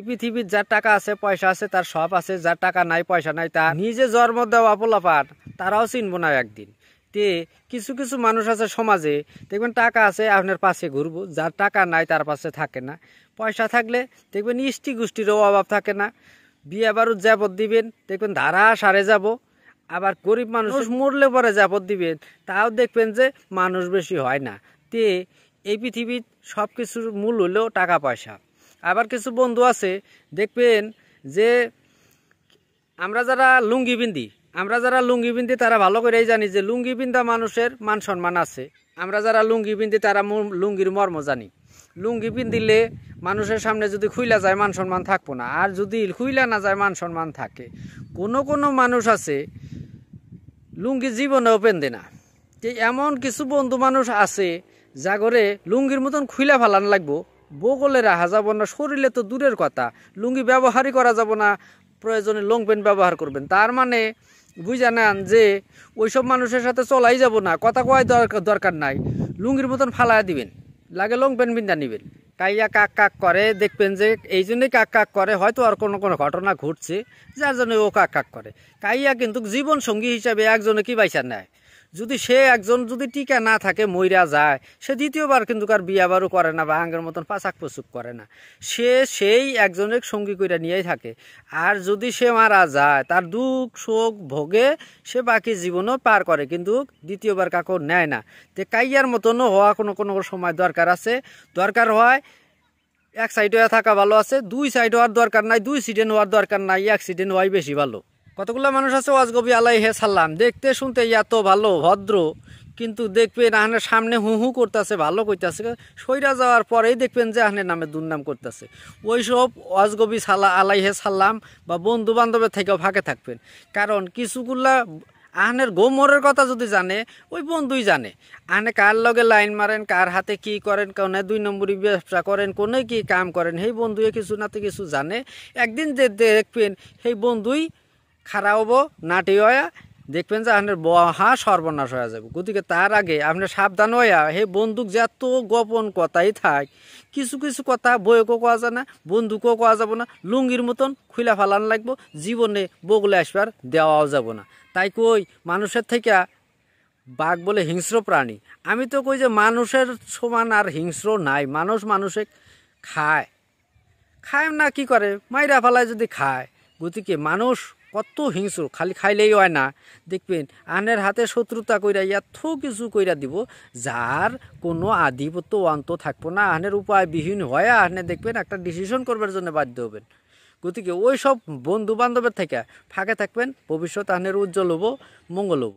পৃথিবীর যার টাকা আছে পয়সা আছে তার সব আছে, যার টাকা নাই পয়সা নাই তার নিজে জন্ম দেওয়া পোলাপান তারাও চিনব না একদিন। তে কিছু কিছু মানুষ আছে সমাজে দেখবেন টাকা আছে আপনার পাশে ঘুরবো, যার টাকা নাই তার পাশে থাকে না। পয়সা থাকলে দেখবেন ইষ্টি গোষ্ঠীরও অভাব থাকে না, বিয়ে বারুদ যাবত দিবেন দেখবেন ধারা সারে যাব। আবার গরিব মানুষ মরলে পরে যাবত দিবেন তাও দেখবেন যে মানুষ বেশি হয় না। তে এই পৃথিবীর সব কিছুর মূল হলেও টাকা পয়সা। আবার কিছু বন্ধু আছে দেখবেন যে আমরা যারা লুঙ্গি বিন্দি তারা ভালো করেই জানি যে লুঙ্গি বিন্দা মানুষের মান সম্মান আছে। আমরা যারা লুঙ্গি বিন্দি তারা লুঙ্গির মর্ম জানি। লুঙ্গি পিন্দিলে মানুষের সামনে যদি খুইলা যায় মান সম্মান থাকবো না, আর যদি খুইলা না যায় মান সম্মান থাকে। কোনো মানুষ আছে লুঙ্গি জীবনেও পেন্দে না। যে এমন কিছু বন্ধু মানুষ আছে যা করে লুঙ্গির মতন খুইলা ফেলান লাগবো, বগলে রাখা যাব না, শরীরে তো দূরের কথা, লুঙ্গি ব্যবহারই করা যাব না, প্রয়োজনে লং প্যান্ট ব্যবহার করবেন। তার মানে বুঝা নেন যে ওইসব মানুষের সাথে চলাই যাব না, কথা কয় দরকার নাই, লুঙ্গির মতন ফালাইয়া দিবেন, লাগে লং প্যান্ট বিন্দা নিবেন। কাইয়া কাক কাক করে দেখবেন যে এই জন্যই কাক কাক করে, হয়তো আর কোনো ঘটনা ঘটছে যার জন্য ও কাক কাক করে। কাইয়া কিন্তু জীবন সঙ্গী হিসাবে একজনে কি বাইসা নেয়, যদি সে একজন যদি টিকা না থাকে মইরা যায়, সে দ্বিতীয়বার কিন্তু আর বিয়া বারও করে না বা আঙ্গের মতন পাচাক পচুক করে না, সেই একজনের সঙ্গী কইরা নিয়েই থাকে। আর যদি সে মারা যায় তার দুঃখ শোক ভোগে সে বাকি জীবনও পার করে, কিন্তু দ্বিতীয়বার কাকু নেয় না। তে কাইয়ার মতনও হওয়া কোনো সময় দরকার আছে, দরকার হয় এক সাইডে থাকা ভালো আছে, দুই সাইড হওয়ার দরকার নাই, দুই সিডেন হওয়ার দরকার নাই, এক সিডেন হওয়াই বেশি ভালো। কতগুলো মানুষ আছে ওয়াজগবি আলাইহে সাল্লাম দেখতে শুনতে এত ভালো ভদ্র, কিন্তু দেখবেন আহনের সামনে হু হু করতেছে, ভালো করতেছে, সইরা যাওয়ার পরেই দেখবেন যে আহনের নামে দুর্নাম করতেছে। ওইসব ওয়াজগবি আলাইহে সাল্লাম বা বন্ধু বান্ধবের থেকেও ফাঁকে থাকবেন। কারণ কিছুগুলা আহনের গোমরের কথা যদি জানে ওই বন্ধুই জানে, আহনে কার লগে লাইন মারেন, কার হাতে কি করেন, কোনে দুই নম্বরই ব্যবসা করেন, কোনে কি কাম করেন, সেই বন্ধুয়ে কিছু নাতে কিছু জানে। একদিন যে দেখবেন সেই বন্ধুই খারাপ হবো নাটি হয়া, দেখবেন যে আপনার মহা সর্বনাশ হয়ে যাবে। গতিকে তার আগে আপনার সাবধান হইয়া হে বন্দুক যত গোপন কথাই থাক, কিছু কিছু কথা বইকেও কোয়া যায় না, বন্দুকও কোয়া যাব না, লুঙ্গির মতন খুলা ফালান লাগবো, জীবনে বগলে আসবার দেওয়াও যাব না। তাই কই মানুষের থেকে বাঘ বলে হিংস্র প্রাণী। আমি তো কই যে মানুষের সমান আর হিংস্র নাই, মানুষে খায় না কি করে মাইরা ফালায় যদি খায়। গতিকে মানুষ কত হিংস্র, খালি খাইলেই হয় না, দেখবেন আনের হাতে শত্রুতা কইরা এত কিছু কইরা দিব যার কোনো আধিপত্য অন্ত থাকবো না, আহনের উপায়বিহীন হয়ে আহনে দেখবেন একটা ডিসিশন করবার জন্য বাধ্য হবেন। গতিকে ওই সব বন্ধু বান্ধবের থেকে ফাঁকে থাকবেন, ভবিষ্যৎ আহনের উজ্জ্বল হবো, মঙ্গল হবো।